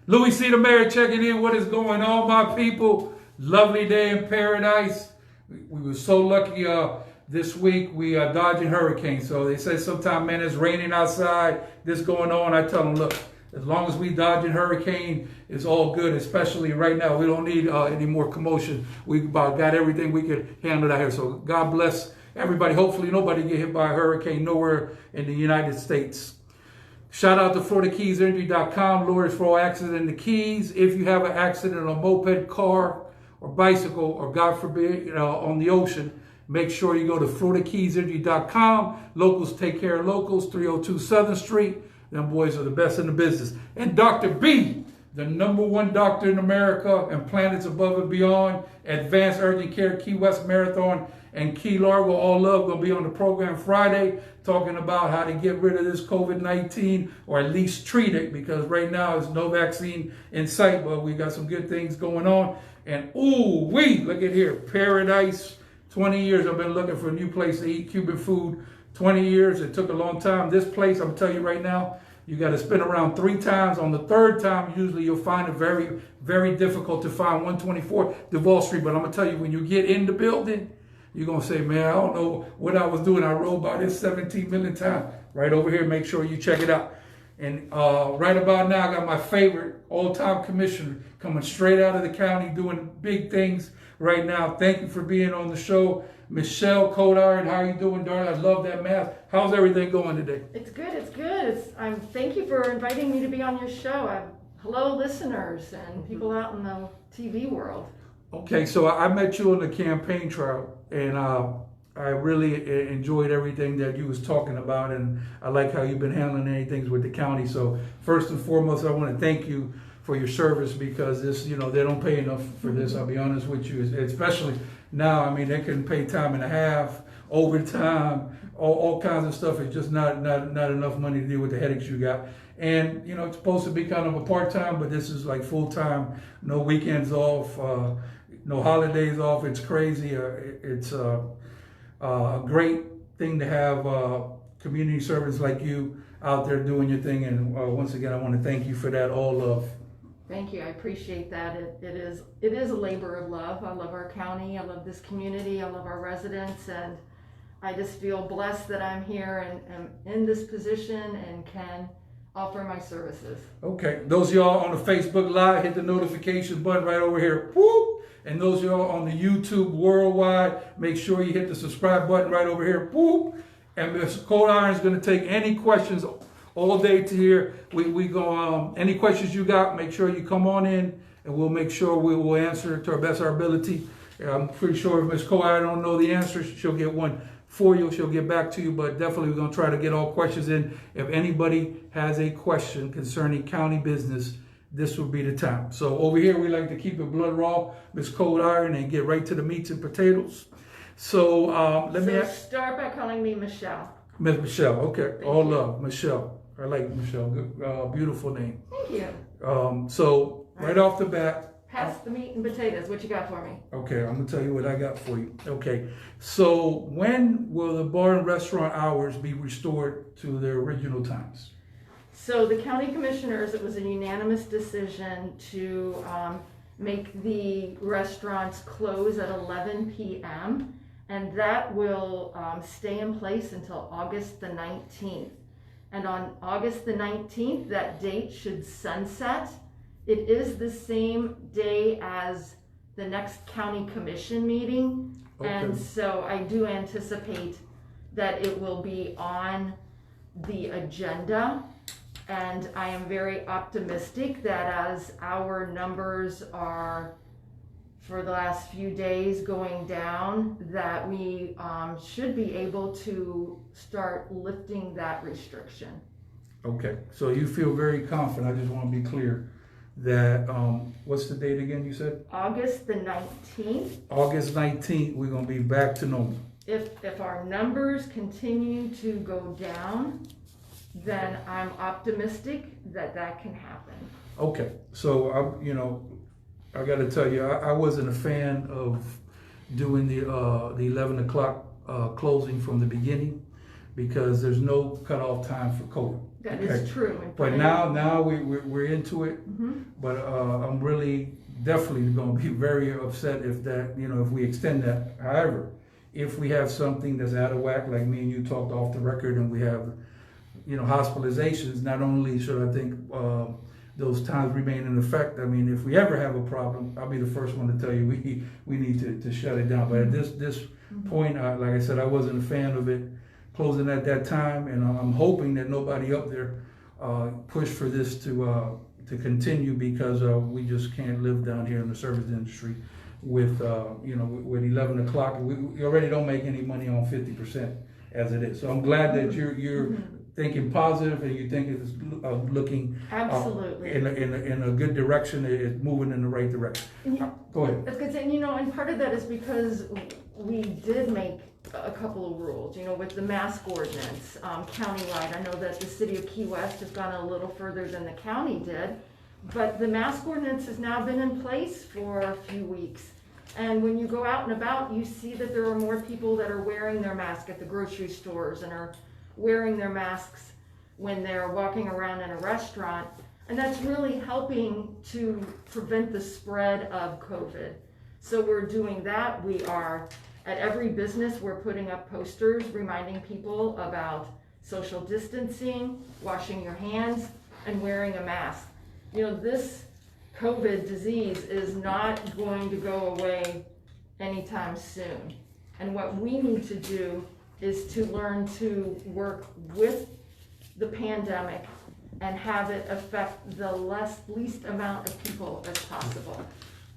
Louie C. the Mayor checking in. What is going on, my people? Lovely day in paradise. We were so lucky this week. We are dodging hurricanes. So they say sometimes, man, it's raining outside. This going on. I tell them, look, as long as we dodging hurricane, it's all good, especially right now. We don't need any more commotion. We about got everything we could handle out here. So God bless everybody. Hopefully nobody get hit by a hurricane nowhere in the United States. Shout out to FloridaKeysEnergy.com, lawyers for all accidents in the Keys. If you have an accident on a moped, car, or bicycle, or God forbid, on the ocean, make sure you go to FloridaKeysEnergy.com. Locals take care of locals, 302 Southern Street. Them boys are the best in the business. And Dr. B, the #1 doctor in America and planets above and beyond, Advanced Urgent Care, Key West Marathon, and Key Largo, all love, going to be on the program Friday talking about how to get rid of this COVID-19 or at least treat it, because right now there's no vaccine in sight, but we got some good things going on. And look at here, paradise. 20 years I've been looking for a new place to eat Cuban food. 20 years, it took a long time. This place, I'm telling you right now, you got to spin around 3 times. On the 3rd time, usually you'll find it very, very difficult to find 124 Duval Street. But I'm going to tell you, when you get in the building, you're going to say, man, I don't know what I was doing. I rode by this 17 million times. Right over here, make sure you check it out. And right about now, I got my favorite all-time commissioner coming straight out of the county doing big things right now. Thank you for being on the show. Michele, Coldiron, how are you doing, darling? I love that mask. How's everything going today? It's good, it's good. Thank you for inviting me to be on your show. Hello, listeners and people out in the TV world. Okay, so I met you on the campaign trail, and I really enjoyed everything that you was talking about, and I like how you've been handling anything with the county. So first and foremost, I want to thank you for your service, because this, they don't pay enough for this. I'll be honest with you, especially now. I mean, they can pay time and a half, overtime, all kinds of stuff. It's just not enough money to deal with the headaches you got. And it's supposed to be kind of a part-time, but this is like full-time. No weekends off, no holidays off. It's crazy. It's a great thing to have community servants like you out there doing your thing. And once again, I want to thank you for that. All love. Thank you. I appreciate that. It is a labor of love. I love our county. I love this community. I love our residents, and I just feel blessed that I'm here and am in this position and can offer my services. Okay, those of y'all on the Facebook Live, hit the notification button right over here. Whoop! And those of y'all on the YouTube worldwide, make sure you hit the subscribe button right over here. Whoop! And Mr. Coldiron is going to take any questions all day to here. We go any questions you got, make sure you come on in, and we'll make sure we will answer to our best of our ability. I'm pretty sure if Ms. Coldiron don't know the answer, she'll get one for you. She'll get back to you, but definitely we're going to try to get all questions in. If anybody has a question concerning county business, this would be the time. So over here, we like to keep it blood raw, Ms. Coldiron, and get right to the meats and potatoes. So let me start by calling me Michele. Miss Michele, okay. All love, Michele. I like Michele. Good, beautiful name. Thank you. So right off the bat, pass the meat and potatoes. What you got for me? Okay, I'm gonna tell you what I got for you. Okay, so when will the bar and restaurant hours be restored to their original times? So the county commissioners, it was a unanimous decision to make the restaurants close at 11 p.m. and that will stay in place until August the 19th. And on August the 19th, that date should sunset. It is the same day as the next county commission meeting. Okay. And so I do anticipate that it will be on the agenda. And I am very optimistic that as our numbers are for the last few days going down, that we should be able to start lifting that restriction. Okay, so you feel very confident. I just want to be clear that, what's the date again you said? August the 19th. August 19th, we're going to be back to normal. If our numbers continue to go down, then I'm optimistic that that can happen. Okay, so I got to tell you, I wasn't a fan of doing the 11 o'clock closing from the beginning, because there's no cutoff time for COVID. That is true. But now we're into it. But I'm really definitely going to be very upset if that, if we extend that. However, if we have something that's out of whack, like me and you talked off the record, and we have, hospitalizations, not only should I think those times remain in effect. I mean, if we ever have a problem, I'll be the first one to tell you we need to shut it down. But at this point, like I said, I wasn't a fan of it closing at that time, and I'm hoping that nobody up there push for this to continue, because we just can't live down here in the service industry with with 11 o'clock. We already don't make any money on 50% as it is. So I'm glad that you're thinking positive, and you think it's looking absolutely in a good direction. It's moving in the right direction. Go ahead. That's good. And part of that is because we did make a couple of rules, with the mask ordinance countywide. I know that the city of Key West has gone a little further than the county did, but the mask ordinance has now been in place for a few weeks. And when you go out and about, you see that there are more people that are wearing their mask at the grocery stores and are wearing their masks when they're walking around in a restaurant. And that's really helping to prevent the spread of COVID. So we're doing that. We are, at every business, we're putting up posters reminding people about social distancing, washing your hands, and wearing a mask. This COVID disease is not going to go away anytime soon. And what we need to do is to learn to work with the pandemic and have it affect the least amount of people as possible.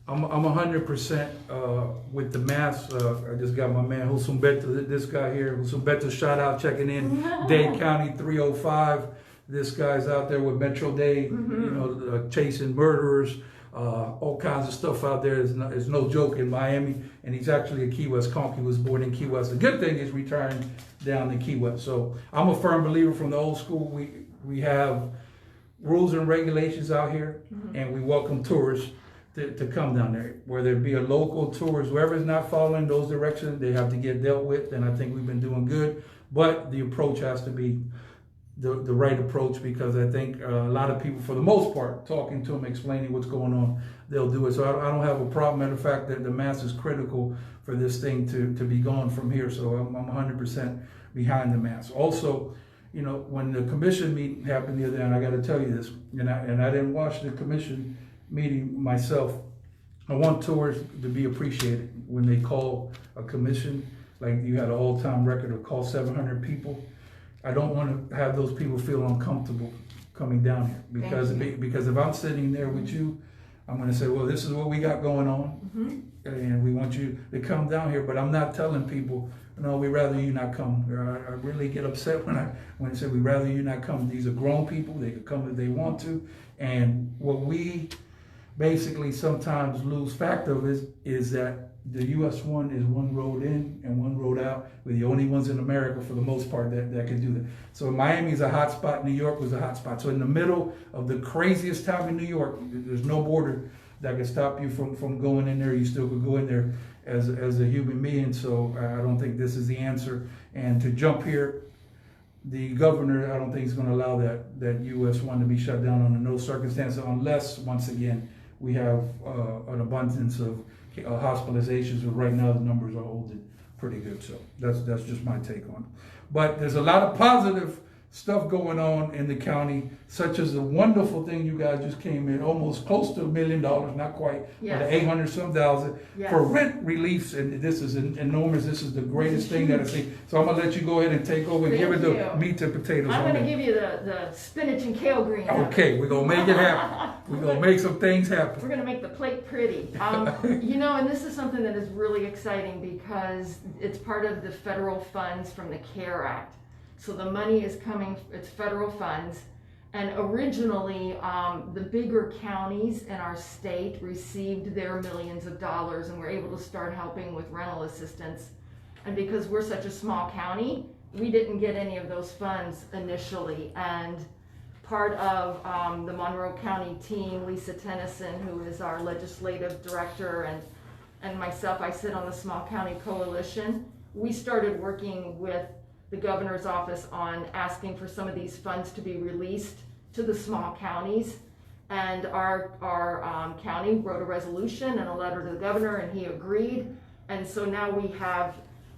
I'm 100% with the mask. I just got my man Husumbeto, this guy here, Husumbeto, shout out, checking in, Dade County 305. This guy's out there with Metro Dade, chasing murderers, all kinds of stuff out there. It's no joke in Miami, and he's actually a Key West conk. He was born in Key West. The good thing is retiring down to Key West. So I'm a firm believer from the old school. We have rules and regulations out here, and we welcome tourists to come down there. Whether it be a local tourist, whoever's not following those directions, they have to get dealt with, and I think we've been doing good. But the approach has to be the right approach, because I think a lot of people, for the most part, talking to them, explaining what's going on, they'll do it. So I don't have a problem. Matter of fact, that the mask is critical for this thing to be gone from here. So I'm 100% behind the mask. Also, when the commission meeting happened the other day, and I got to tell you this, and I didn't watch the commission meeting myself. I want tourists to be appreciated when they call a commission. Like, you had an all-time record of call 700 people. I don't want to have those people feel uncomfortable coming down here, because if I'm sitting there with you, I'm going to say, well, this is what we got going on, and we want you to come down here. But I'm not telling people, no, we'd rather you not come. I really get upset when I say we'd rather you not come. These are grown people. They can come if they want to. And what we basically sometimes lose fact of is that the US 1 is one road in and one road out. We're the only ones in America, for the most part, that can do that. So Miami's a hot spot. New York was a hot spot. So in the middle of the craziest time in New York, there's no border that can stop you from going in there. You still could go in there as a human being. So I don't think this is the answer. And to jump here, the governor, I don't think is going to allow that US 1 to be shut down under no circumstances, unless, once again, we have an abundance of hospitalizations. But right now the numbers are holding pretty good. So that's just my take on it. But there's a lot of positive stuff going on in the county, such as the wonderful thing you guys just came in, almost close to $1 million, not quite, but 800 some thousand for rent reliefs, and this is enormous. This is the greatest thing that I see. So I'm gonna let you go ahead and take over and give it the meat and potatoes. I'm gonna give you the spinach and kale green. Okay, we're gonna make it happen. We're gonna make some things happen. We're gonna make the plate pretty. And this is something that is really exciting, because it's part of the federal funds from the CARE Act. So the money is coming, it's federal funds. And originally, the bigger counties in our state received their millions of dollars and were able to start helping with rental assistance. And because we're such a small county, we didn't get any of those funds initially. And part of the Monroe County team, Lisa Tennyson, who is our legislative director, and myself, I sit on the Small County Coalition. We started working with the governor's office on asking for some of these funds to be released to the small counties. And our county wrote a resolution and a letter to the governor, and he agreed. And so now we have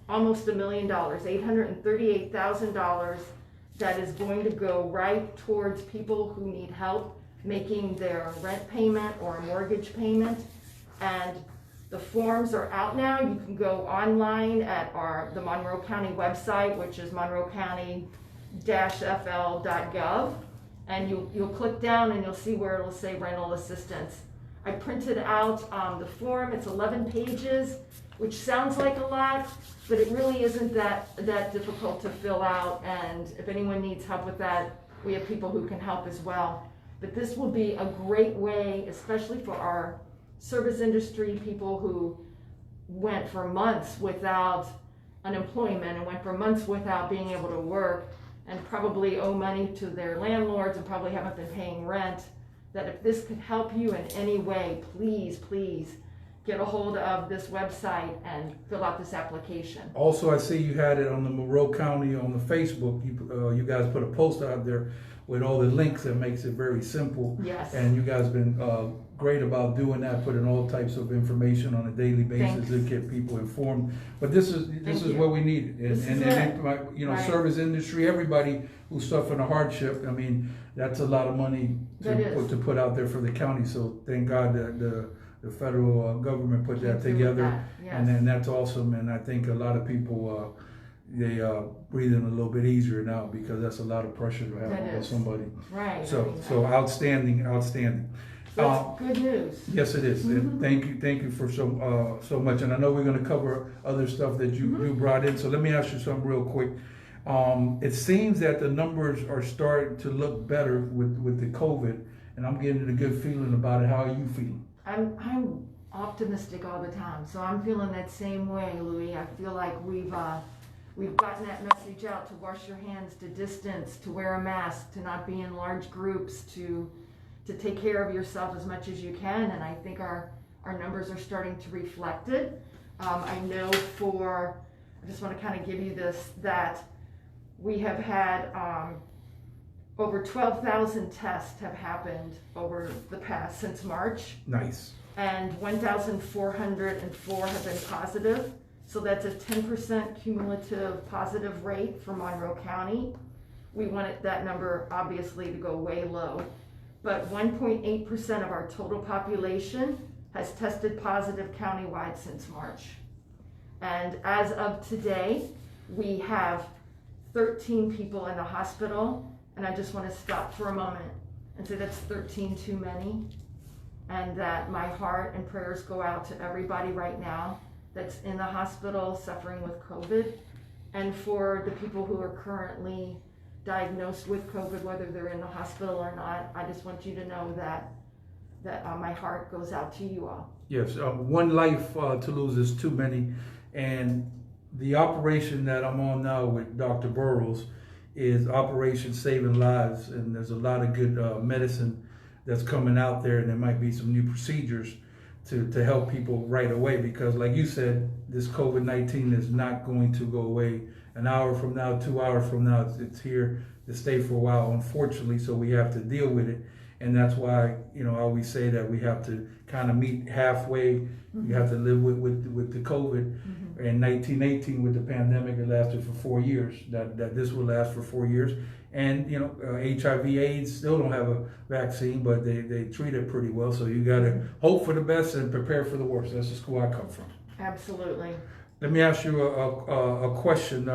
almost $1 million, $838,000 that is going to go right towards people who need help making their rent payment or a mortgage payment. And the forms are out now. You can go online at the Monroe County website, which is monroecounty-fl.gov. And you'll click down and you'll see where it'll say rental assistance. I printed out the form. It's 11 pages, which sounds like a lot, but it really isn't that difficult to fill out. And if anyone needs help with that, we have people who can help as well. But this will be a great way, especially for our service industry, people who went for months without unemployment and went for months without being able to work, and probably owe money to their landlords and probably haven't been paying rent, that if this could help you in any way, please get a hold of this website and fill out this application. Also, I see you had it on the Monroe County on the Facebook. You guys put a post out there with all the links that makes it very simple. Yes. And you guys been great about doing that, putting all types of information on a daily basis to get people informed. But this is what we needed. Right. Service industry, everybody who's suffering a hardship. I mean, that's a lot of money to put out there for the county. So thank God that the federal government put that together. Yes. And then that's awesome. And I think a lot of people they breathing a little bit easier now, because that's a lot of pressure to have on somebody. Right. So outstanding. That's good news. Yes, it is. Mm-hmm. Thank you for so much. And I know we're going to cover other stuff that you brought in. So let me ask you something real quick. It seems that the numbers are starting to look better with the COVID, and I'm getting a good feeling about it. How are you feeling? I'm optimistic all the time, so I'm feeling that same way, Louie. I feel like we've gotten that message out to wash your hands, to distance, to wear a mask, to not be in large groups, to take care of yourself as much as you can, and I think our numbers are starting to reflect it. I know I just want to kind of give you this, that we have had over 12,000 tests have happened over the past since March. Nice. And 1,404 have been positive. So that's a 10% cumulative positive rate for Monroe County. We wanted that number obviously to go way low. But 1.8% of our total population has tested positive countywide since March. And as of today, we have 13 people in the hospital. And I just want to stop for a moment and say that's 13 too many. And that my heart and prayers go out to everybody right now that's in the hospital suffering with COVID, and for the people who are currently diagnosed with COVID, whether they're in the hospital or not. I just want you to know that my heart goes out to you all. Yes, one life to lose is too many, and the operation that I'm on now with Dr. Burrows is Operation Saving Lives, and there's a lot of good medicine that's coming out there, and there might be some new procedures to help people right away, because like you said, this COVID-19 is not going to go away an hour from now, 2 hours from now. It's here to stay for a while, unfortunately, so we have to deal with it. And that's why, I always say that we have to kind of meet halfway. Mm-hmm. We have to live with the COVID. Mm-hmm. In 1918, with the pandemic, it lasted for 4 years. That this will last for 4 years. And, HIV/AIDS still don't have a vaccine, but they treat it pretty well. So you got to hope for the best and prepare for the worst. That's the school I come from. Absolutely. Let me ask you a question.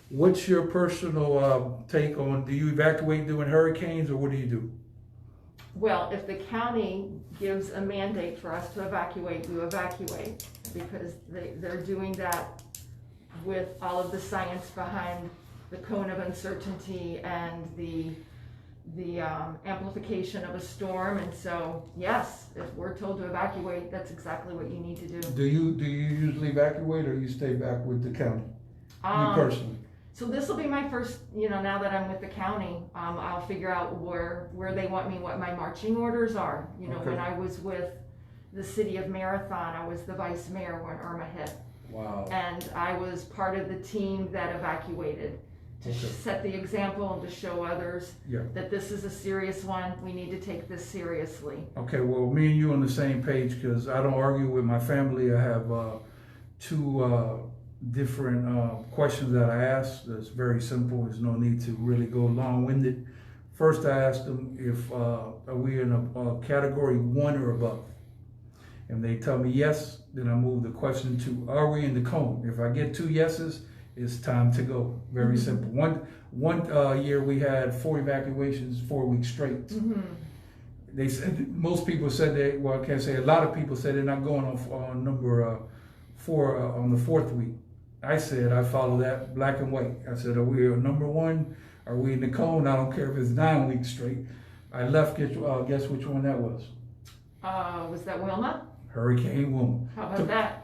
What's your personal take on, do you evacuate during hurricanes, or what do you do? Well, if the county gives a mandate for us to evacuate, you evacuate, because they're doing that with all of the science behind the cone of uncertainty and the amplification of a storm. And so, yes, if we're told to evacuate, that's exactly what you need to do. Do you usually evacuate, or you stay back with the county? You personally? So this will be my first, now that I'm with the county, I'll figure out where they want me, what my marching orders are. Okay. When I was with the city of Marathon, I was the vice mayor when Irma hit. Wow. And I was part of the team that evacuated to set the example and to show others that this is a serious one. We need to take this seriously. Okay, well, me and you on the same page, because I don't argue with my family. I have two different questions that I asked. It's very simple. There's no need to really go long-winded. First, I asked them if are we in a category 1 or above. And they tell me yes, then I move the question to, are we in the cone? If I get 2 yeses, it's time to go. Very simple. One year we had 4 evacuations, 4 weeks straight. They said, most people said they, well, I can't say, a lot of people said they're not going on number 4 on the 4th week. I said, I follow that black and white. I said, are we on number 1? Are we in the cone? I don't care if it's 9 weeks straight. I left, guess which one that was? Was that Wilma? Hurricane Wilma. How about that?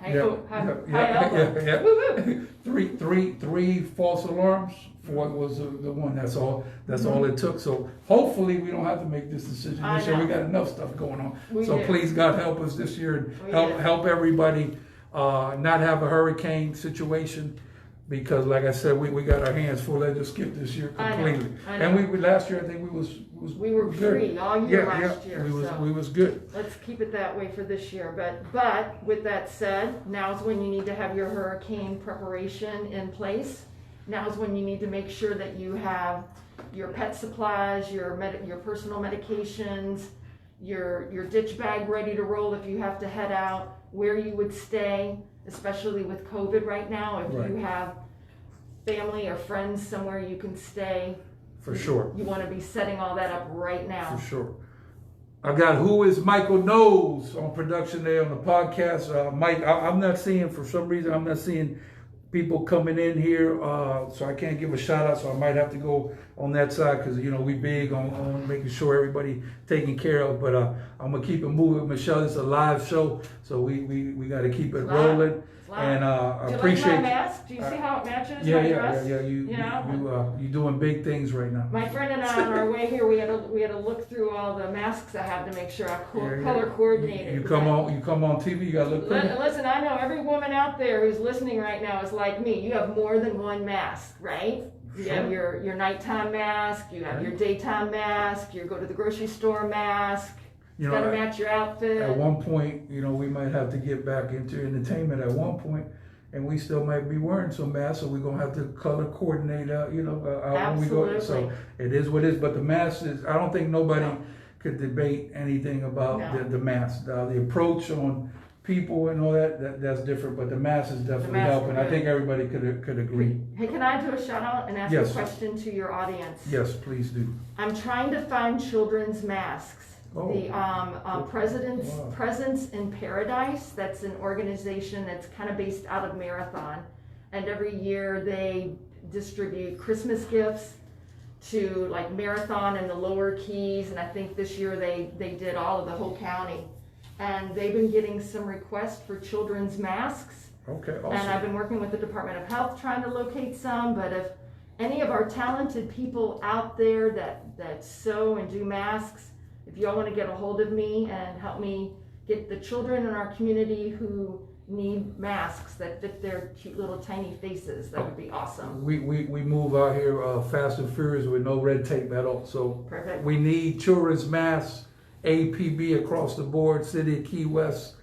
Three false alarms. 4th was the one. That's all it took. So hopefully we don't have to make this decision this year. We got enough stuff going on. Please, God, help us this year and help everybody not have a hurricane situation. Because, like I said, we got our hands full. Let's just skip this year completely. I know. And we last year, I think we were good. Free all year last year. We was good. Let's keep it that way for this year. But with that said, now's when you need to have your hurricane preparation in place. Now's when you need to make sure that you have your pet supplies, your personal medications, your ditch bag ready to roll if you have to head out, where you would stay, especially with COVID right now. If you have family or friends somewhere you can stay, for sure, you want to be setting all that up right now. For sure. I got Who is Michael Knowles on production there on the podcast. Mike, I'm not seeing, for some reason, I'm not seeing people coming in here, so I can't give a shout out, so I might have to go on that side, because we big on making sure everybody taken care of. But I'm gonna keep it moving. Michele, it's a live show, so we got to keep it rolling. And I appreciate. Like my mask? Do you see how it matches my dress? You doing big things right now. My friend and I, on our way here, we had to look through all the masks I have to make sure I color coordinated. You come on TV. You gotta look pretty. Listen, I know every woman out there who's listening right now is like me. You have more than one mask, right? You have your nighttime mask. You have your daytime mask. You go to the grocery store mask. It's got to match your outfit. At one point, we might have to get back into entertainment at one point, and we still might be wearing some masks, so we're going to have to color coordinate, out when we go. So it is what it is, but the mask is, I don't think nobody could debate anything about the mask. The approach on people and all that's different, but the mask is definitely helping. I think everybody could agree. Hey, can I do a shout out and ask a question to your audience? Yes, please do. I'm trying to find children's masks. The President's Presence in Paradise, that's an organization that's kind of based out of Marathon, and every year they distribute Christmas gifts to like Marathon and the lower keys, and I think this year they did all of the whole county, and they've been getting some requests for children's masks. Okay, awesome. And I've been working with the Department of Health trying to locate some, but if any of our talented people out there that sew and do masks, if y'all want to get a hold of me and help me get the children in our community who need masks that fit their cute little tiny faces, that would be awesome. We move out here fast and furious with no red tape at all. So perfect. We need children's masks, APB across the board, City of Key West,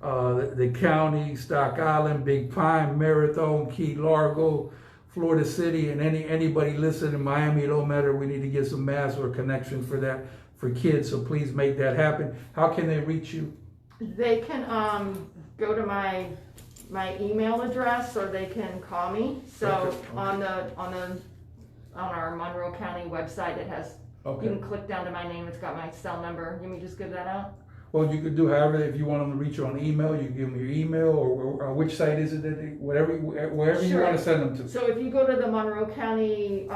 the county, Stock Island, Big Pine, Marathon, Key Largo, Florida City, and anybody listening in Miami, it don't matter. We need to get some masks or connection for that. For kids, so please make that happen. How can they reach you? They can go to my email address, or they can call me. So on our Monroe County website, it has. You can click down to my name. It's got my cell number. Let me just give that out. Well, you could do however. If you want them to reach you on email, you give them your email, or which site is it that wherever you want to send them to. So if you go to the Monroe County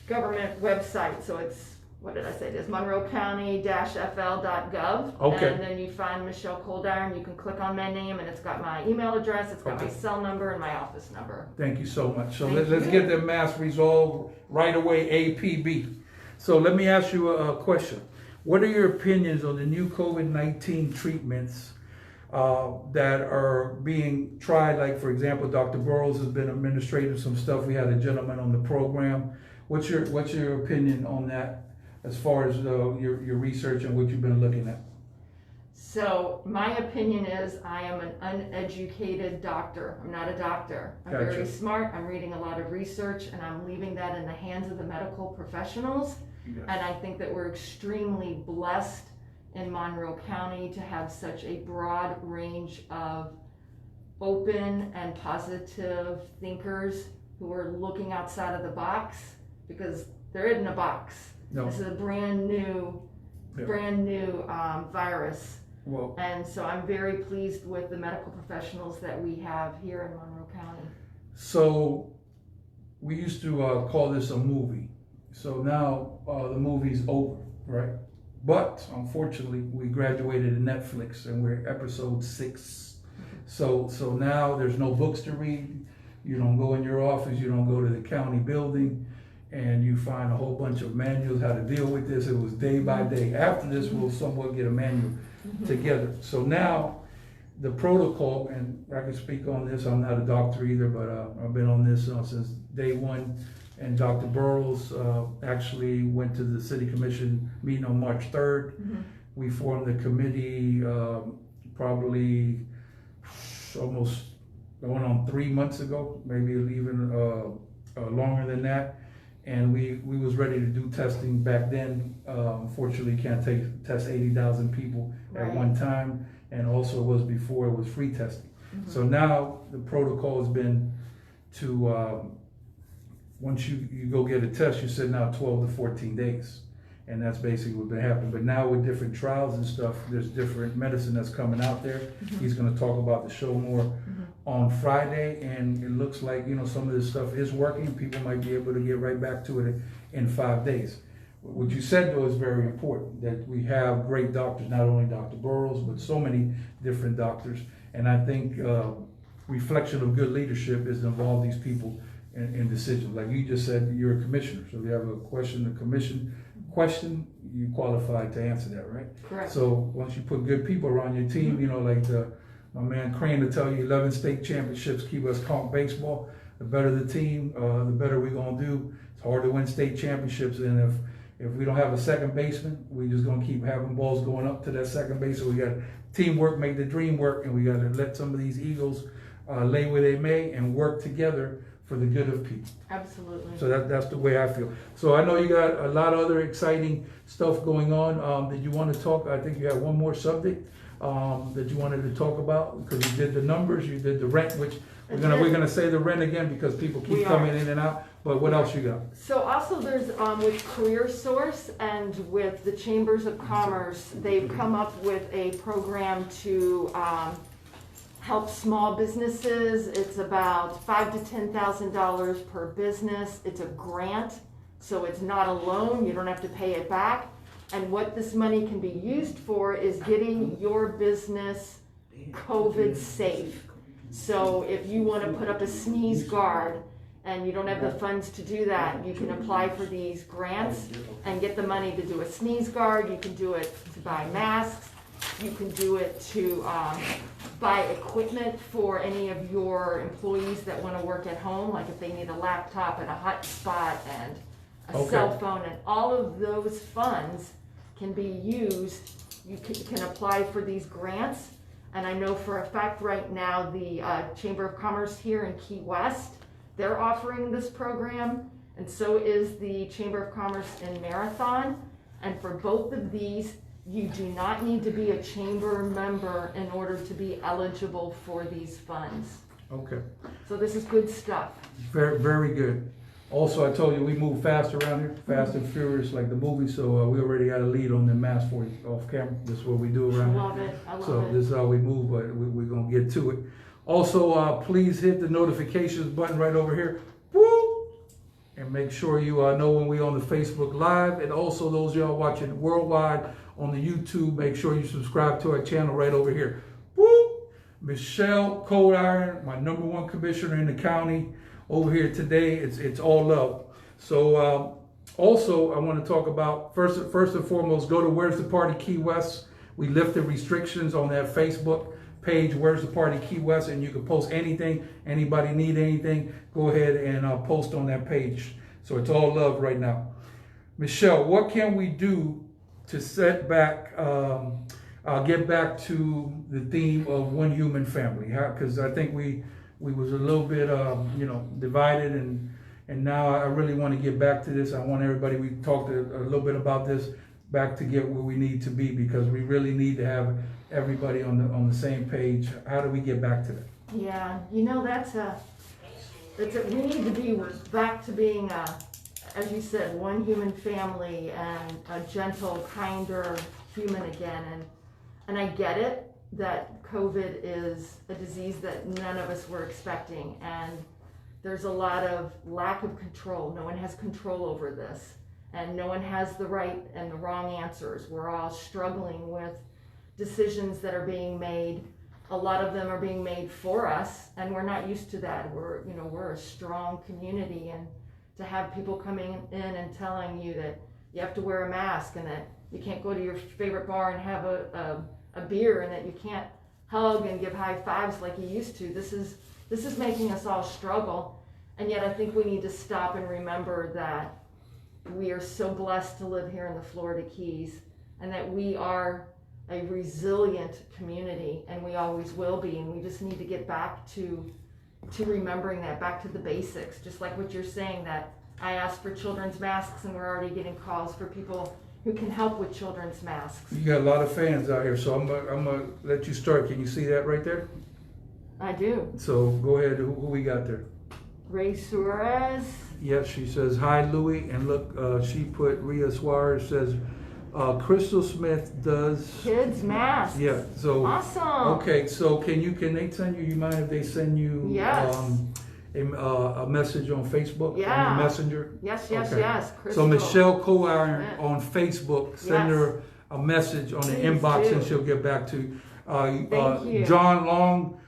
government website, so it's. What did I say? It is monroecounty-fl.gov. Okay. And then you find Michele Coldiron. You can click on my name, and it's got my email address, it's got my cell number, and my office number. Thank you so much. So let's get the mask resolved right away, APB. So let me ask you a question. What are your opinions on the new COVID-19 treatments that are being tried. Like, for example, Dr. Burrows has been administrating some stuff. We had a gentleman on the program. What's your opinion on that as far as your research and what you've been looking at? So my opinion is I am an uneducated doctor. I'm not a doctor. I'm Gotcha. very smart. I'm reading a lot of research, and I'm leaving that in the hands of the medical professionals. Yes. And I think that we're extremely blessed in Monroe County to have such a broad range of open and positive thinkers who are looking outside of the box, because there isn't a box. No. This is a brand new virus. Well, And so I'm very pleased with the medical professionals that we have here in Monroe County. so we used to call this a movie. So now the movie's over, right? But unfortunately, we graduated to Netflix and we're episode 6. So now there's no books to read. You don't go in your office. You don't go to the county building, and you find a whole bunch of manuals how to deal with this. It was day by day. After this, we'll somewhat get a manual together. So now the protocol, and I can speak on this. I'm not a doctor either, but I've been on this since day one. And Dr. Burrows actually went to the city commission meeting on March 3rd. We formed the committee probably almost going on 3 months ago, maybe even longer than that. And we was ready to do testing back then. Unfortunately, can't test 80,000 people at one time. And also was before it was free testing. So now the protocol has been to, once you go get a test, you sit now 12 to 14 days. And that's basically what's been happening. But now with different trials and stuff, there's different medicine that's coming out there. He's gonna talk about the show more on Friday. And it looks like, some of this stuff is working. People might be able to get right back to it in 5 days. What you said though is very important, that we have great doctors, not only Dr. Burrows, but so many different doctors. And I think reflection of good leadership is to involve these people in decisions. Like you just said, you're a commissioner. So if you have a question, the commission question, you qualified to answer that, right? Correct. So once you put good people around your team, like my man Crane will tell you, 11 state championships keep us calm baseball. The better the team, the better we're gonna do. It's hard to win state championships, and if we don't have a second baseman, we just gonna keep having balls going up to that second base. So we got teamwork, make the dream work, and we gotta let some of these Eagles lay where they may and work together for the good of people. Absolutely. So that's the way I feel. So I know you got a lot of other exciting stuff going on that you want to talk. I think you have one more subject that you wanted to talk about, because you did the numbers, you did the rent, which we're gonna say the rent again because people keep coming in and out. But what else you got? So also there's with Career Source and with the Chambers of Commerce, they've come up with a program to help small businesses. It's about $5,000 to $10,000 per business. It's a grant, so it's not a loan. You don't have to pay it back. And what this money can be used for is getting your business COVID safe. So if you want to put up a sneeze guard and you don't have the funds to do that, you can apply for these grants and get the money to do a sneeze guard. You can do it to buy masks. You can do it to buy equipment for any of your employees that want to work at home, like if they need a laptop and a hotspot and a cell phone, and all of those funds can be used. You can apply for these grants. And I know for a fact right now the Chamber of Commerce here in Key West, they're offering this program, and so is the Chamber of Commerce in Marathon. And for both of these, you do not need to be a chamber member in order to be eligible for these funds. Okay. So this is good stuff. Very, very good. Also, I told you we move fast around here, fast and furious like the movie. So we already got a lead on the mask for you off camera. This is what we do around here. Love it. I love So it. this is how we move, but we're gonna get to it. Also, please hit the notifications button right over here. Woo! And make sure you know when we're on the Facebook Live. And also those y'all watching worldwide on the YouTube, make sure you subscribe to our channel right over here. Woo! Michele Coldiron, my #1 commissioner in the county, over here today. It's all love. So also I want to talk about first and foremost, go to Where's the Party Key West. We lifted restrictions on that Facebook page, Where's the Party Key West, and you can post anything. Anybody need anything, go ahead and post on that page. So it's all love right now. Michele, what can we do to set back, get back to the theme of one human family? Because I think we was a little bit, divided, and now I really want to get back to this. I want everybody, we talked a little bit about this, back to get where we need to be, because we really need to have everybody on the same page. How do we get back to that? Yeah, we need to be back to being as you said, one human family and a gentle, kinder human again. And I get it that COVID is a disease that none of us were expecting, and there's a lot of lack of control. No one has control over this, and no one has the right and the wrong answers. We're all struggling with decisions that are being made. A lot of them are being made for us, and we're not used to that. We're a strong community, and to have people coming in and telling you that you have to wear a mask, and that you can't go to your favorite bar and have a beer, and that you can't hug and give high fives like you used to. This is making us all struggle, and yet I think we need to stop and remember that we are so blessed to live here in the Florida Keys, and that we are a resilient community, and we always will be, and we just need to get back to remembering that, back to the basics, just like what you're saying, that I asked for children's masks, and we're already getting calls for people who can help with children's masks. You got a lot of fans out here, so I'm gonna let you start. Can you see that right there? I do. So go ahead. Who we got there? Ray Suarez. Yes, she says hi, Louie, and look, she put Rhea Suarez says Crystal Smith does kids masks. Yeah. So awesome. Okay. So can they send you? You mind if they send you? Yes. A message on Facebook, yeah. on the Messenger? Yes. Crystal. So Michele Coldiron on Facebook, send her a message on the inbox, and she'll get back to you. Thank you. John Long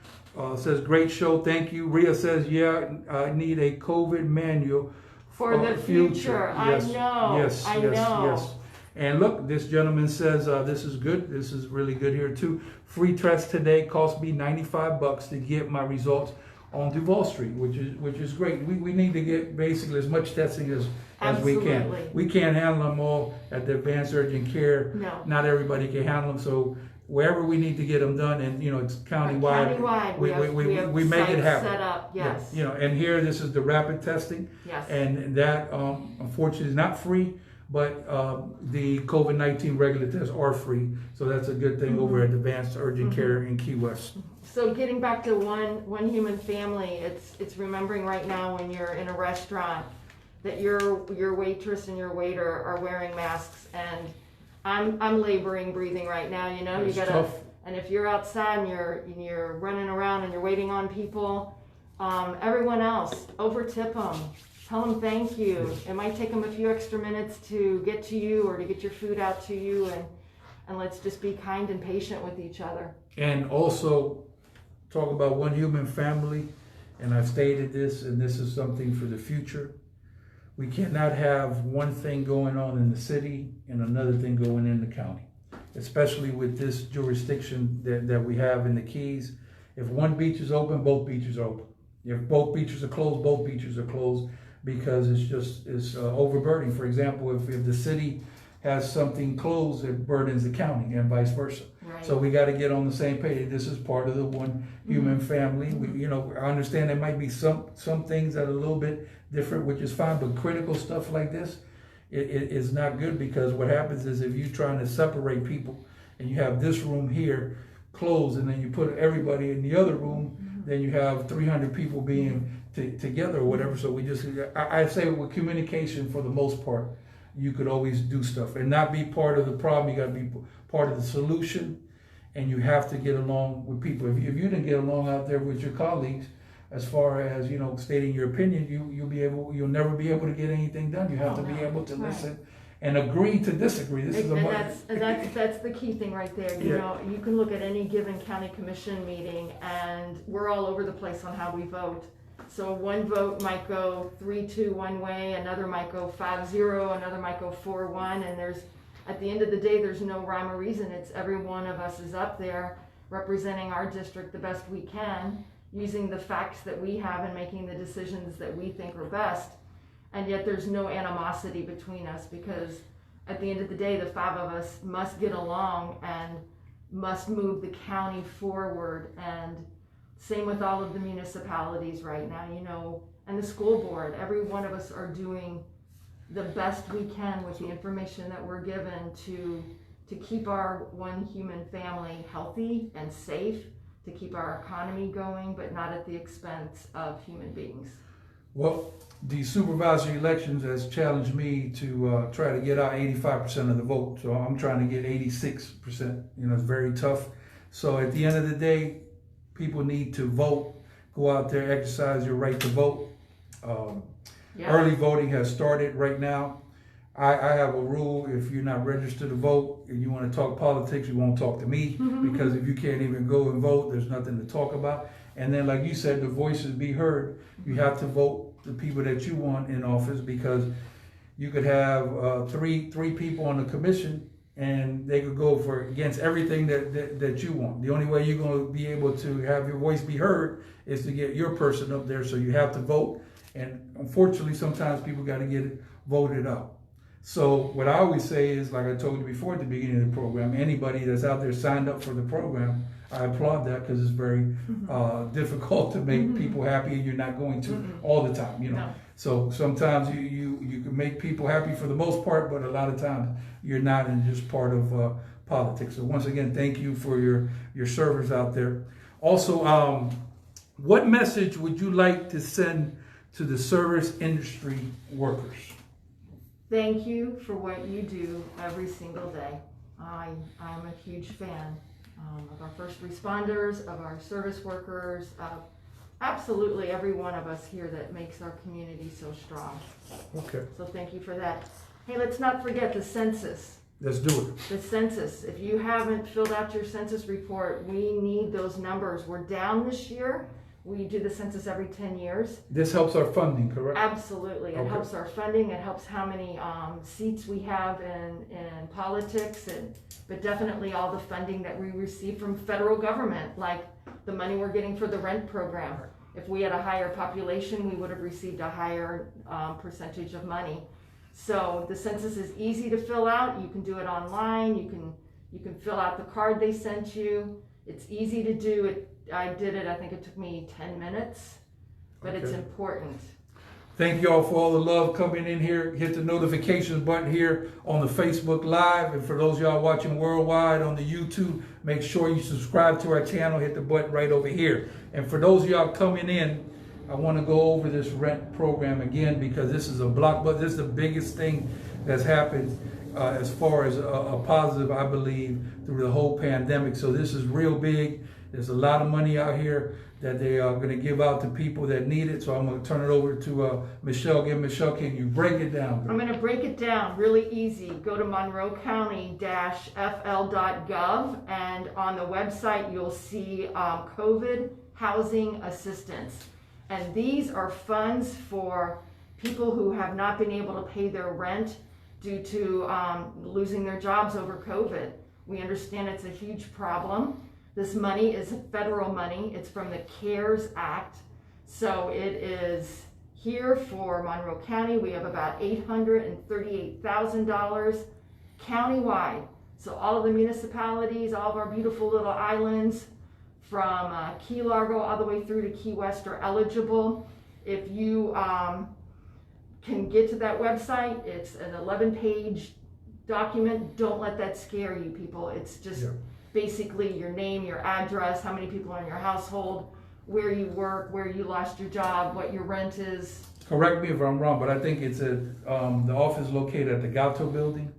says, great show, thank you. Rhea says, yeah, I need a COVID manual for the future. Yes. I know. Yes. And look, this gentleman says, this is good. This is really good here too. Free test today cost me $95 to get my results on Duval Street, which is great. We need to get basically as much testing as we can. We can't handle them all at the advanced urgent care. No. Not everybody can handle them. So wherever we need to get them done, and it's countywide. We make it happen. Set up, yes. Yeah, and here this is the rapid testing. Yes. And that unfortunately is not free, but the COVID-19 regular tests are free. So that's a good thing over at Advanced Urgent Care in Key West. So getting back to one human family, it's remembering right now when you're in a restaurant that your waitress and your waiter are wearing masks, and I'm laboring breathing right now. It's you gotta tough. And if you're outside and you're running around and you're waiting on people, everyone else, over tip them, tell them thank you. It might take them a few extra minutes to get to you or to get your food out to you, and let's just be kind and patient with each other. And also talk about one human family, and I've stated this, and this is something for the future. We cannot have one thing going on in the city and another thing going in the county, especially with this jurisdiction that we have in the Keys. If one beach is open, both beaches are open. If both beaches are closed, both beaches are closed, because it's overburdening. For example, if the city has something closed, it burdens the county, and vice versa. Right. So we got to get on the same page. This is part of the one human family. I understand there might be some things that are a little bit different, which is fine, but critical stuff like this, it is not good, because what happens is if you're trying to separate people and you have this room here closed, and then you put everybody in the other room, then you have 300 people being together or whatever. So I say with communication, for the most part, you could always do stuff and not be part of the problem. You got to be part of the solution, and you have to get along with people. If you didn't get along out there with your colleagues, as far as stating your opinion, you'll never be able to get anything done. You have to be able to listen and agree to disagree. That's the key thing right there. You can look at any given county commission meeting, and we're all over the place on how we vote. So one vote might go 3-2 one way, another might go 5-0, another might go 4-1, and at the end of the day, there's no rhyme or reason. It's every one of us is up there representing our district the best we can, using the facts that we have and making the decisions that we think are best. And yet there's no animosity between us, because at the end of the day, the 5 of us must get along and must move the county forward. And same with all of the municipalities right now, you know, and the school board. Every one of us are doing the best we can with the information that we're given to keep our one human family healthy and safe, to keep our economy going, but not at the expense of human beings. Well, the supervisory elections has challenged me to try to get out 85% of the vote. So I'm trying to get 86%. You know, it's very tough. So at the end of the day, people need to vote. Go out there, exercise your right to vote. Early voting has started right now. I have a rule: if you're not registered to vote and you want to talk politics, you won't talk to me, because if you can't even go and vote, there's nothing to talk about. And then, like you said, the voices be heard. You have to vote the people that you want in office, because you could have three people on the commission, and they could go against everything that you want. The only way you're going to be able to have your voice be heard is to get your person up there. So you have to vote, and unfortunately, sometimes people got to get it voted out. So what I always say is, like I told you before at the beginning of the program, anybody that's out there signed up for the program, I applaud that, because it's very difficult to make people happy, and you're not going to all the time, you know. No. So sometimes you can make people happy for the most part, but a lot of times you're not, and just part of politics. So once again, thank you for your service out there. Also, what message would you like to send to the service industry workers? Thank you for what you do every single day. I'm a huge fan of our first responders, of our service workers, of absolutely every one of us here that makes our community so strong. Okay. So thank you for that. Hey, let's not forget the census. Let's do it. The census. If you haven't filled out your census report, we need those numbers. We're down this year. We do the census every 10 years. This helps our funding, correct? Absolutely. It helps our funding. It helps how many seats we have in politics, but definitely all the funding that we receive from federal government, like the money we're getting for the rent program. If we had a higher population, we would have received a higher percentage of money. So the census is easy to fill out. You can do it online. You can fill out the card they sent you. It's easy to do. I did it, I think it took me 10 minutes, but it's important. Thank you all for all the love coming in here. Hit the notifications button here on the Facebook Live. And for those of y'all watching worldwide on the YouTube, make sure you subscribe to our channel. Hit the button right over here. And for those of y'all coming in, I want to go over this rent program again, because this is a blockbuster. This is the biggest thing that's happened as far as a positive, I believe, through the whole pandemic. So this is real big. There's a lot of money out here that they are going to give out to people that need it. So I'm going to turn it over to Michele again. Michele, can you break it down? I'm going to break it down really easy. Go to monroecounty-fl.gov, and on the website you'll see COVID housing assistance. And these are funds for people who have not been able to pay their rent due to losing their jobs over COVID. We understand it's a huge problem. This money is federal money. It's from the CARES Act. So it is here for Monroe County. We have about $838,000 countywide. So all of the municipalities, all of our beautiful little islands, from Key Largo all the way through to Key West, are eligible. If you can get to that website, it's an 11-page document. Don't let that scare you, people. It's just basically your name, your address, how many people are in your household, where you work, where you lost your job, what your rent is. Correct me if I'm wrong, but I think it's the office located at the Gato building.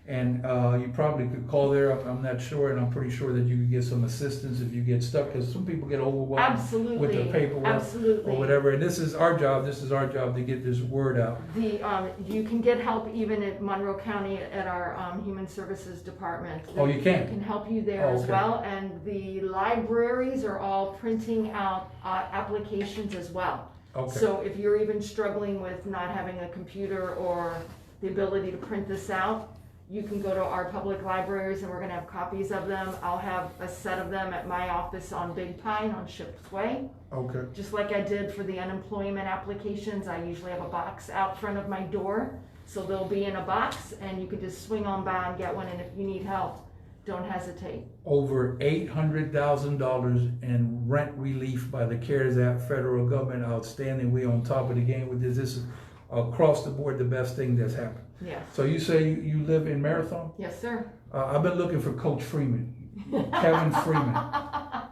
And you probably could call there. I'm not sure, and I'm pretty sure that you could get some assistance if you get stuck, because some people get overwhelmed with the paperwork or whatever. And this is our job. This is our job to get this word out. You can get help even at Monroe County at our Human Services Department. You can? We can help you there as well. And the libraries are all printing out applications as well. Okay. So if you're even struggling with not having a computer or the ability to print this out, you can go to our public libraries and we're gonna have copies of them. I'll have a set of them at my office on Big Pine on Ships Way. Okay. Just like I did for the unemployment applications, I usually have a box out front of my door. So they'll be in a box and you can just swing on by and get one. And if you need help, don't hesitate. Over $800,000 in rent relief by the CARES Act federal government. Outstanding. We on top of the game with this. This is across the board the best thing that's happened. Yes. So you say you live in Marathon? Yes, sir. I've been looking for Coach Freeman, Kevin Freeman.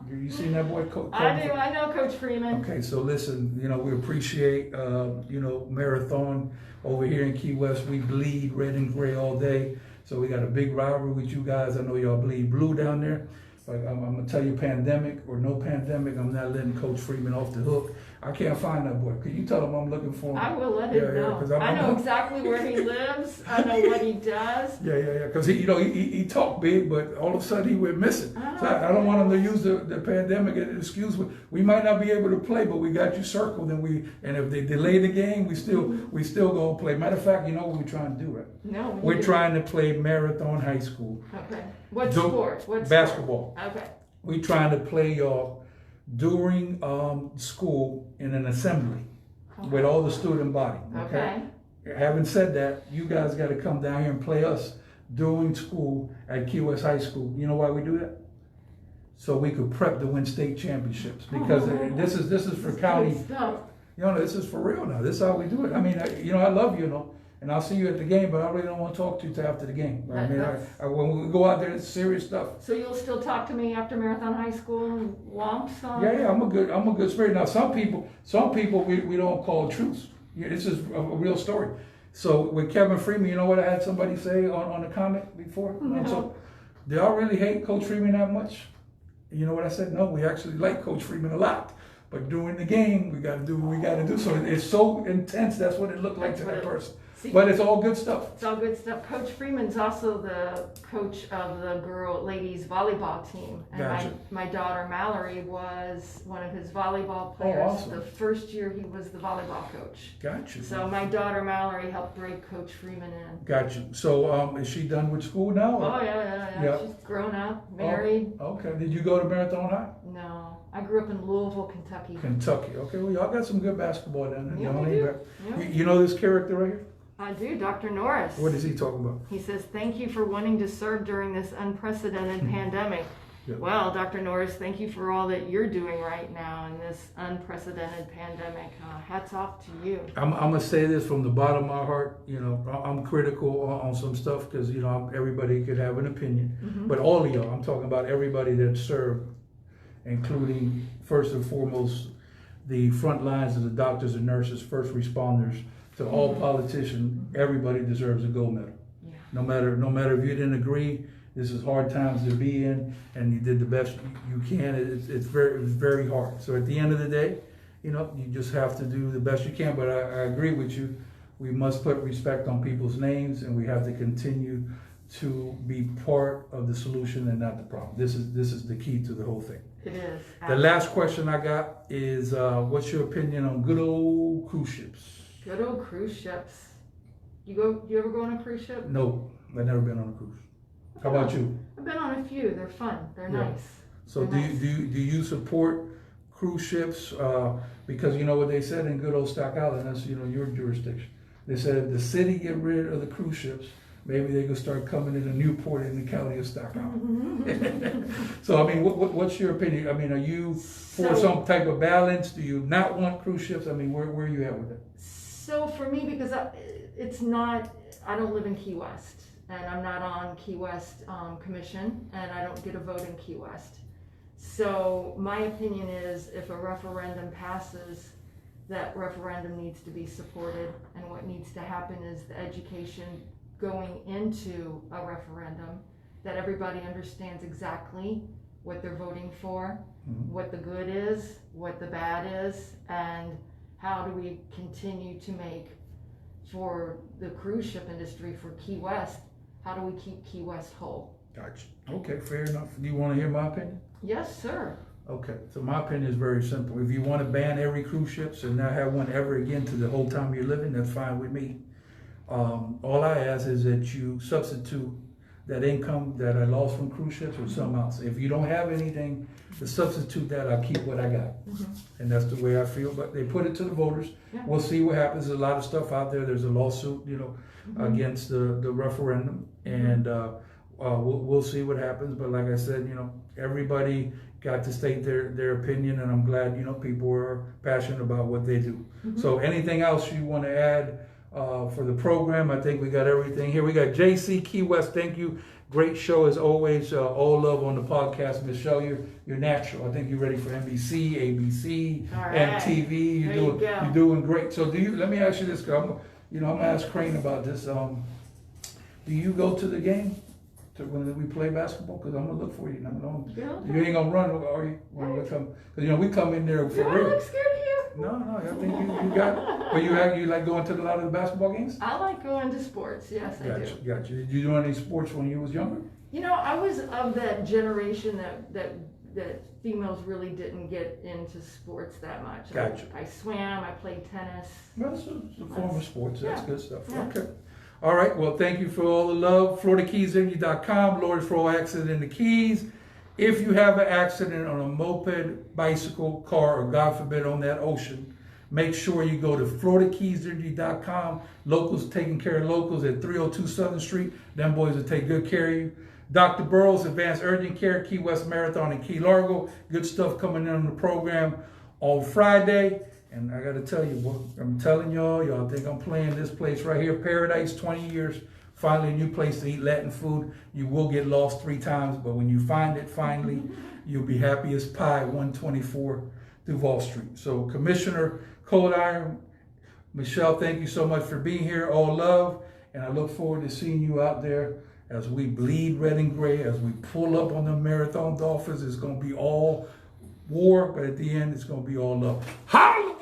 You seen that boy, Coach? I do. I know Coach Freeman. Okay, so listen, we appreciate, Marathon over here in Key West. We bleed red and gray all day. So we got a big rivalry with you guys. I know y'all bleed blue down there. But I'm going to tell you, pandemic or no pandemic, I'm not letting Coach Freeman off the hook. I can't find that boy. Can you tell him I'm looking for him? I will let him know. I know exactly where he lives. I know what he does. Yeah. Because he talked big, but all of a sudden he went missing. So I don't want him to use the pandemic as an excuse. We might not be able to play, but we got you circled, and if they delay the game, we still gonna play. Matter of fact, you know what we're trying to do, right? No. We're trying to play Marathon High School. Okay. What sport? Basketball. Okay. We're trying to play y'all during school in an assembly with all the student body. Okay. Having said that, you guys got to come down here and play us during school at Key West High School. You know why we do that? So we could prep to win state championships, because this is for county. This is for real now. This is how we do it. I mean, I love you, and I'll see you at the game, but I really don't want to talk to you till after the game. When we go out there, it's serious stuff. So you'll still talk to me after Marathon High School and Womps? Yeah, I'm a good spirit. Now, some people we don't call truths. This is a real story. So with Kevin Freeman, you know what I had somebody say on the comment before? No. So, do y'all really hate Coach Freeman that much? You know what I said? No, we actually like Coach Freeman a lot. But during the game, we got to do what we got to do. So it's so intense. That's what it looked like to that person. But it's all good stuff. It's all good stuff. Coach Freeman's also the coach of the ladies volleyball team. And gotcha. my daughter Mallory was one of his volleyball players. Oh, awesome. The first year he was the volleyball coach. Gotcha. So my daughter Mallory helped break Coach Freeman in. Gotcha. So is she done with school now? Oh, yeah. She's grown up, married. Oh, okay. Did you go to Marathon High? No. I grew up in Louisville, Kentucky. Kentucky. Okay, well, y'all got some good basketball down there. Yeah, we do. Yeah. You know this character right here? I do, Dr. Norris. What is he talking about? He says, thank you for wanting to serve during this unprecedented pandemic. Yeah. Well, Dr. Norris, thank you for all that you're doing right now in this unprecedented pandemic. Hats off to you. I'm going to say this from the bottom of my heart. I'm critical on some stuff because, everybody could have an opinion. Mm-hmm. But all of y'all, I'm talking about everybody that served, including, first and foremost, the front lines of the doctors and nurses, first responders, to all politicians. Everybody deserves a gold medal. Yeah. No matter if you didn't agree, this is hard times to be in, and you did the best you can. It's very hard. So at the end of the day, you just have to do the best you can. But I agree with you. We must put respect on people's names, and we have to continue to be part of the solution and not the problem. This is the key to the whole thing. It is. The last question I got is, what's your opinion on good old cruise ships? Good old cruise ships. You ever go on a cruise ship? No, I've never been on a cruise. How about you? I've been on a few. They're fun. They're nice. So do you support cruise ships? Because you know what they said in good old Stock Island, that's your jurisdiction. They said if the city get rid of the cruise ships, maybe they could start coming into Newport in the county of Stock Island. So I mean, what's your opinion? I mean, are you for some type of balance? Do you not want cruise ships? I mean, where are you at with it? So for me, because I don't live in Key West, and I'm not on Key West Commission, and I don't get a vote in Key West. So my opinion is, if a referendum passes, that referendum needs to be supported, and what needs to happen is the education going into a referendum, that everybody understands exactly what they're voting for, what the good is, what the bad is, and how do we continue to make, for the cruise ship industry, for Key West, how do we keep Key West whole? Gotcha. Okay, fair enough. Do you want to hear my opinion? Yes, sir. Okay, so my opinion is very simple. If you want to ban every cruise ships and not have one ever again to the whole time you're living, that's fine with me. All I ask is that you substitute that income that I lost from cruise ships or something else. If you don't have anything to substitute that, I'll keep what I got. And that's the way I feel. But they put it to the voters. Yeah. We'll see what happens. There's a lot of stuff out there. There's a lawsuit, against the referendum. And we'll see what happens. But like I said, everybody got to state their opinion. And I'm glad, people are passionate about what they do. So anything else you want to add for the program? I think we got everything here. We got JC Key West. Thank you. Great show as always. All love on the podcast. Michele, you're natural. I think you're ready for NBC, ABC, right. MTV. You're doing great. So let me ask you this, I'm gonna ask Crane about this. Do you go to the game when we play basketball? Because I'm gonna look for you. You ain't gonna run, are you? When we come, because we come in there for real. I look scared of you. No, I think you got. But you like going to a lot of the basketball games? I like going to sports. Yes, I do. Gotcha. Did you do any sports when you was younger? I was of that generation that females really didn't get into sports that much. Gotcha. I swam. I played tennis. Well, it's a form of sports. That's good stuff. Yeah. Okay. All right. Well, thank you for all the love. FloridaKeysEnergy.com. Lawyers for all accident in the Keys. If you have an accident on a moped, bicycle, car, or God forbid on that ocean, make sure you go to FloridaKeysEnergy.com. Locals taking care of locals at 302 Southern Street. Them boys will take good care of you. Dr. Burroughs, Advanced Urgent Care, Key West Marathon and Key Largo. Good stuff coming in on the program on Friday. And I got to tell you, I'm telling y'all think I'm playing this place right here, Paradise, 20 years. Finally, a new place to eat Latin food. You will get lost 3 times, but when you find it finally, you'll be happy as pie, 124 Duval Street. So Commissioner Coldiron, Michele, thank you so much for being here. All love, and I look forward to seeing you out there as we bleed red and gray, as we pull up on the Marathon Dolphins. It's going to be all war, but at the end, it's going to be all love. Hallelujah!